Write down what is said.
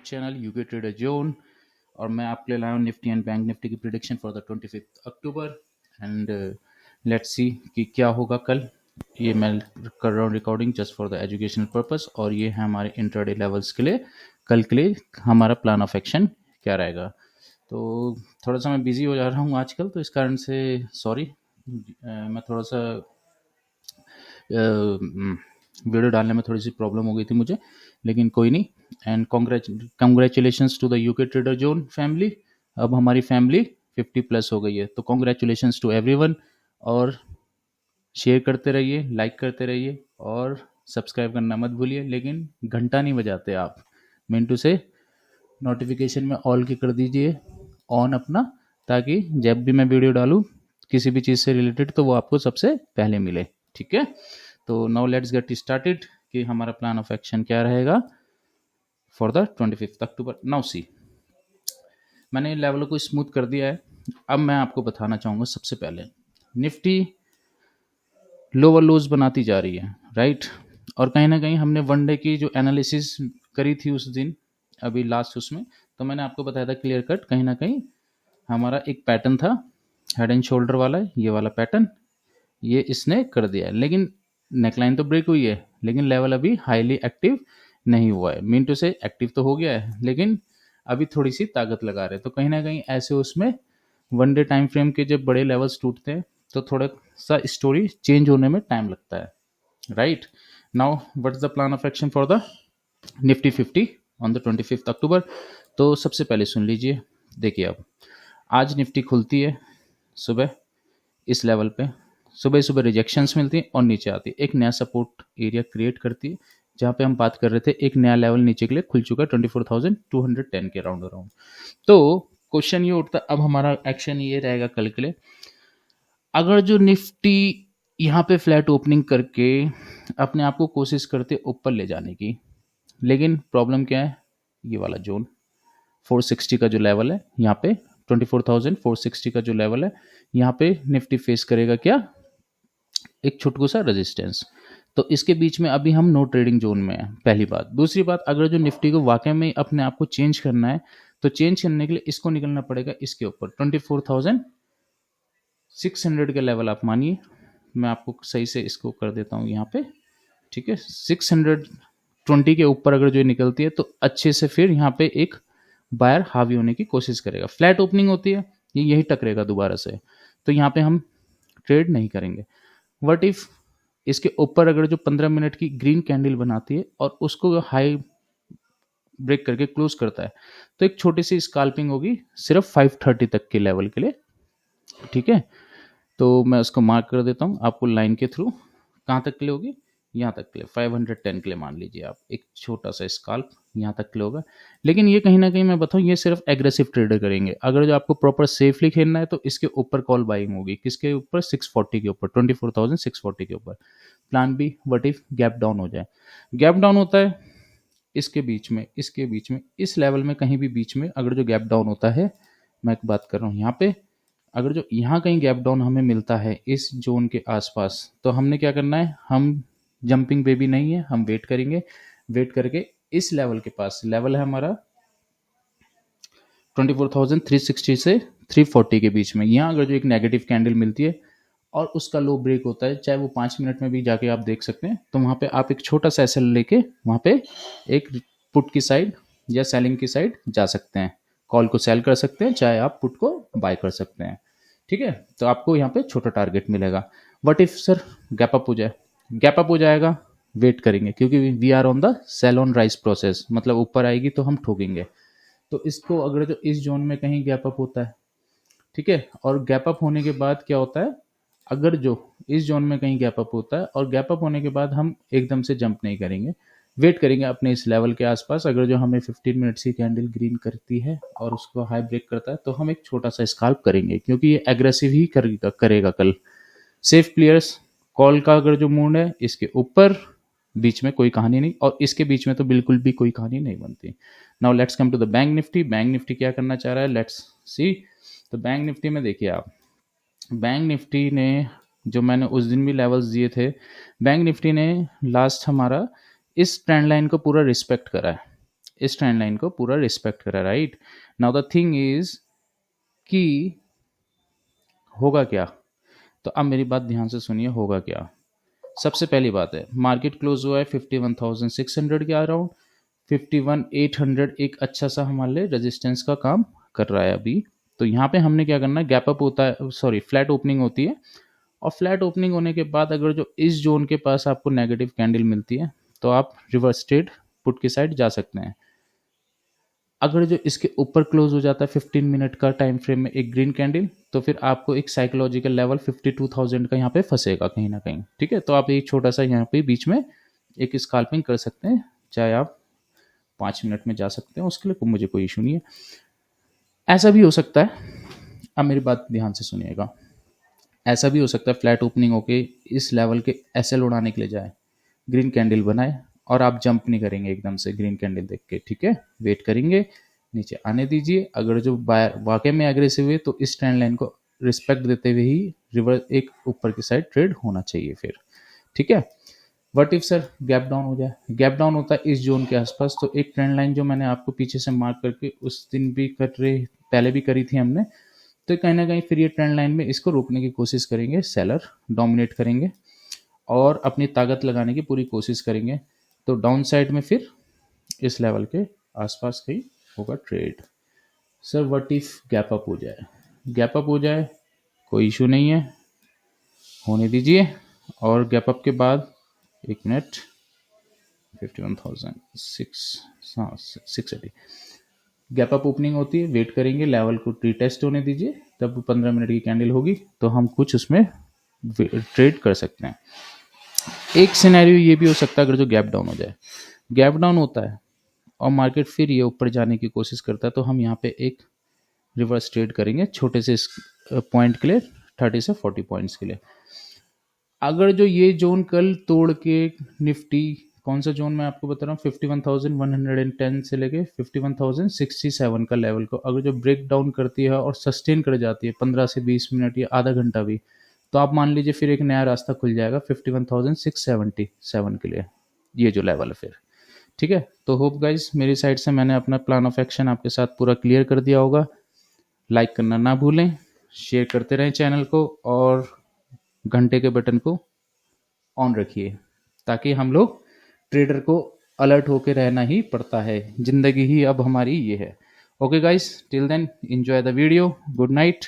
Channel UK trader zone और मैं आपके लिए लाया हूँ निफ्टी एंड बैंक निफ्टी की prediction for the 25 October and let's see कि क्या होगा कल। ये मैं कर रहा हूँ recording just for the educational purpose और ये है हमारे इंट्राडे लेवल्स के लिए कल के लिए हमारा प्लान ऑफ एक्शन क्या रहेगा। तो थोड़ा सा मैं बिजी हो जा रहा हूँ आजकल, तो इस कारण से सॉरी। मैं थोड़ा सा वीडियो डालने में थोड़ी सी प्रॉब्लम हो गई थी मुझे, लेकिन कोई नहीं। And congratulations to the UK trader zone family. अब हमारी फैमिली 50 प्लस हो गई है, तो कॉन्ग्रेचुलेशंस टू एवरीवन। और शेयर करते रहिए, लाइक करते रहिए और सब्सक्राइब करना मत भूलिए, लेकिन घंटा नहीं बजाते आप। मिंटू से नोटिफिकेशन में ऑल की कर दीजिए ऑन अपना, ताकि जब भी मैं वीडियो डालूँ किसी भी चीज़ से रिलेटेड तो वो आपको सबसे पहले मिले। ठीक है, तो नाउ लेट्स गेट स्टार्टेड कि हमारा प्लान ऑफ एक्शन क्या रहेगा for the 25 October. Now see, मैंने इन लेवलों को स्मूथ कर दिया है। अब मैं आपको बताना चाहूँगा सबसे पहले निफ्टी लोअर लोज बनाती जा रही है, राइट। और कहीं ना कहीं हमने वनडे की जो एनालिसिस करी थी उस दिन, अभी लास्ट उसमें, तो मैंने आपको बताया था क्लियर कट, कहीं ना कहीं हमारा एक पैटर्न था हेड एंड शोल्डर वाला, ये वाला पैटर्न ये इसने कर दिया है। लेकिन नेकलाइन तो ब्रेक हुई है, लेकिन लेवल अभी हाईली एक्टिव नहीं हुआ है। मीन टू से एक्टिव तो हो गया है, लेकिन अभी थोड़ी सी ताकत लगा रहे हैं। तो कहीं ना कहीं ऐसे उसमें वन डे टाइम फ्रेम के जब बड़े लेवल्स टूटते हैं तो थोड़ा सा स्टोरी चेंज होने में टाइम लगता है, right. Now what is the plan of action for the Nifty 50 on the 25 अक्टूबर। तो सबसे पहले सुन लीजिए, देखिए अब आज निफ्टी खुलती है सुबह इस लेवल पे, सुबह सुबह रिजेक्शंस मिलती है और नीचे आती है, एक नया सपोर्ट एरिया क्रिएट करती है, जहाँ पे हम बात कर रहे थे एक नया लेवल नीचे के लिए खुल चुका है 24,210 के राउंड अराउंड। तो क्वेश्चन ये उठता अब हमारा एक्शन ये रहेगा कल के लिए, अगर जो निफ्टी यहाँ पे फ्लैट ओपनिंग करके अपने आप को कोशिश करते ऊपर ले जाने की, लेकिन प्रॉब्लम क्या है, ये वाला जोन 460 का जो लेवल है यहाँ पे 24,460 का जो लेवल है यहाँ पे निफ्टी फेस करेगा क्या, एक छोटू सा रेजिस्टेंस। तो इसके बीच में अभी हम नो ट्रेडिंग जोन में है, पहली बात। दूसरी बात, अगर जो निफ्टी को वाकई में अपने आप को चेंज करना है तो चेंज करने के लिए इसको निकलना पड़ेगा इसके ऊपर 24,600 के लेवल आप मानिए। मैं आपको सही से इसको कर देता हूँ यहाँ पे, ठीक है। 620 के ऊपर अगर जो निकलती है तो अच्छे से फिर यहाँ पे एक बायर हावी होने की कोशिश करेगा। फ्लैट ओपनिंग होती है, ये यही टकरेगा दोबारा से, तो यहाँ पे हम ट्रेड नहीं करेंगे। व्हाट इफ इसके ऊपर अगर जो 15 मिनट की ग्रीन कैंडल बनाती है और उसको हाई ब्रेक करके क्लोज करता है, तो एक छोटी सी स्काल्पिंग होगी सिर्फ 530 तक के लेवल के लिए, ठीक है। तो मैं उसको मार्क कर देता हूँ आपको लाइन के थ्रू, कहाँ तक के लिए होगी, यहाँ तक के लिए 510 के लिए मान लीजिए आप, एक छोटा सा स्काल्प यहाँ तक के लिए होगा। लेकिन ये कहीं ना कहीं मैं बताऊँ ये सिर्फ एग्रेसिव ट्रेडर करेंगे। अगर जो आपको प्रॉपर सेफली खेलना है तो इसके ऊपर कॉल बाइंग होगी, किसके ऊपर, 640 के ऊपर, 24,640 के ऊपर। Plan B, what if gap down हो जाए। गैप डाउन होता है इसके बीच में, इसके बीच में, इस लेवल में कहीं भी बीच में अगर जो गैप डाउन होता है, मैं एक बात कर रहा हूँ यहाँ पे, अगर जो यहाँ कहीं गैप डाउन हमें मिलता है इस जोन के आसपास, तो हमने क्या करना है, हम जंपिंग बेबी नहीं है, हम वेट करेंगे। वेट करके इस लेवल के पास, लेवल है हमारा 24,360 से 340 के बीच में, यहाँ अगर जो एक नेगेटिव कैंडल मिलती है और उसका लो ब्रेक होता है, चाहे वो 5 मिनट में भी जाके आप देख सकते हैं, तो वहाँ पे आप एक छोटा सा एसएल लेके वहाँ पे एक पुट की साइड या सेलिंग की साइड जा सकते हैं। कॉल को सेल कर सकते हैं, चाहे आप पुट को बाय कर सकते हैं, ठीक है। तो आपको यहाँ पे छोटा टारगेट मिलेगा। What if sir gap up हो जाए, गैप अप हो जाएगा, वेट करेंगे, क्योंकि we are on the sell on rise process, मतलब ऊपर आएगी तो हम ठोकेंगे। तो इसको अगर जो इस जोन में कहीं गैप अप होता है, ठीक है, और गैप अप होने के बाद क्या होता है, अगर जो इस जोन में कहीं गैप अप होता है और गैप अप होने के बाद हम एकदम से जंप नहीं करेंगे, वेट करेंगे अपने इस लेवल के आसपास। अगर जो हमें 15 मिनट्स की कैंडल ग्रीन करती है और उसको हाई ब्रेक करता है, तो हम एक छोटा सा स्काल्प करेंगे, क्योंकि ये एग्रेसिव ही करेगा कल। सेफ प्लेयर्स, कॉल का अगर जो मूड है इसके ऊपर, बीच में कोई कहानी नहीं, और इसके बीच में तो बिल्कुल भी कोई कहानी नहीं बनती। Now let's come to the bank Nifty. Bank Nifty क्या करना चाह रहा है, लेट्स सी। तो बैंक निफ्टी में देखिए आप, बैंक निफ्टी ने जो मैंने उस दिन भी लेवल्स दिए थे, बैंक निफ्टी ने लास्ट हमारा इस ट्रेंड लाइन को पूरा रिस्पेक्ट करा है। इस ट्रेंड लाइन को पूरा रिस्पेक्ट करा, right. Now the thing is कि होगा क्या, तो अब मेरी बात ध्यान से सुनिए, होगा क्या। सबसे पहली बात है, मार्केट क्लोज हुआ है 51,600 के अराउंड। 51,800 एक अच्छा सा हमारे लिए रेजिस्टेंस का काम कर रहा है अभी। तो यहाँ पे हमने क्या करना है, गैप अप होता है, सॉरी फ्लैट ओपनिंग होती है, और फ्लैट ओपनिंग होने के बाद अगर जो इस जोन के पास आपको नेगेटिव कैंडल मिलती है तो आप रिवर्स ट्रेड पुट की साइड जा सकते हैं। अगर जो इसके ऊपर क्लोज हो जाता है 15 मिनट का टाइम फ्रेम में एक ग्रीन कैंडल, तो फिर आपको एक साइकोलॉजिकल लेवल 52,000 का यहाँ पे फंसेगा कहीं ना कहीं, ठीक है। तो आप एक छोटा सा यहाँ पे बीच में एक स्काल्पिंग कर सकते हैं, चाहे आप 5 मिनट में जा सकते हैं, उसके लिए मुझे कोई इशू नहीं है। ऐसा भी हो सकता है, अब मेरी बात ध्यान से सुनिएगा, ऐसा भी हो सकता है फ्लैट ओपनिंग होके इस लेवल के एसएल उड़ाने के लिए जाए, ग्रीन कैंडल बनाए, और आप जंप नहीं करेंगे एकदम से ग्रीन कैंडल देख के, ठीक है, वेट करेंगे, नीचे आने दीजिए। अगर जो बायर वाकई में एग्रेसिव है तो इस ट्रेंड लाइन को रिस्पेक्ट देते हुए ही रिवर्स एक ऊपर की साइड ट्रेड होना चाहिए फिर, ठीक है। What if sir gap down हो जाए, गैप डाउन होता है इस जोन के आसपास, तो एक ट्रेंड लाइन जो मैंने आपको पीछे से मार्क करके उस दिन भी कर रहे, पहले भी करी थी हमने, तो कहीं ना कहीं फिर ये ट्रेंड लाइन में इसको रोकने की कोशिश करेंगे, सेलर डोमिनेट करेंगे और अपनी ताकत लगाने की पूरी कोशिश करेंगे। तो डाउन साइड में फिर इस लेवल के आसपास कहीं होगा trade. Sir what if gap up हो जाए, गैप अप हो जाए कोई इशू नहीं है, होने दीजिए। और गैप अप के बाद एक मिनट, 51,680 गैप अप ओपनिंग होती है, वेट करेंगे, लेवल को रीटेस्ट होने दीजिए, तब 15 मिनट की कैंडल होगी तो हम कुछ उसमें ट्रेड कर सकते हैं। एक सिनेरियो ये भी हो सकता है, अगर जो गैप डाउन हो जाए, गैप डाउन होता है और मार्केट फिर ये ऊपर जाने की कोशिश करता है, तो हम यहाँ पे एक रिवर्स ट्रेड करेंगे छोटे से पॉइंट के लिए, 30 से 40 पॉइंट्स के लिए। अगर जो ये जोन कल तोड़ के निफ्टी, कौन सा जोन मैं आपको बता रहा हूँ, 51,110 से लेके 51,067 का लेवल को अगर जो ब्रेक डाउन करती है और सस्टेन कर जाती है 15 से 20 मिनट या आधा घंटा भी, तो आप मान लीजिए फिर एक नया रास्ता खुल जाएगा 51,677 के लिए, ये जो लेवल है फिर, ठीक है। तो होप गाइज मेरी साइड से मैंने अपना प्लान ऑफ एक्शन आपके साथ पूरा क्लियर कर दिया होगा। लाइक करना ना भूलें, शेयर करते रहें चैनल को, और घंटे के बटन को ऑन रखिए, ताकि हम लोग ट्रेडर को अलर्ट होके रहना ही पड़ता है, जिंदगी ही अब हमारी ये है। Okay guys, till then enjoy the video, good night.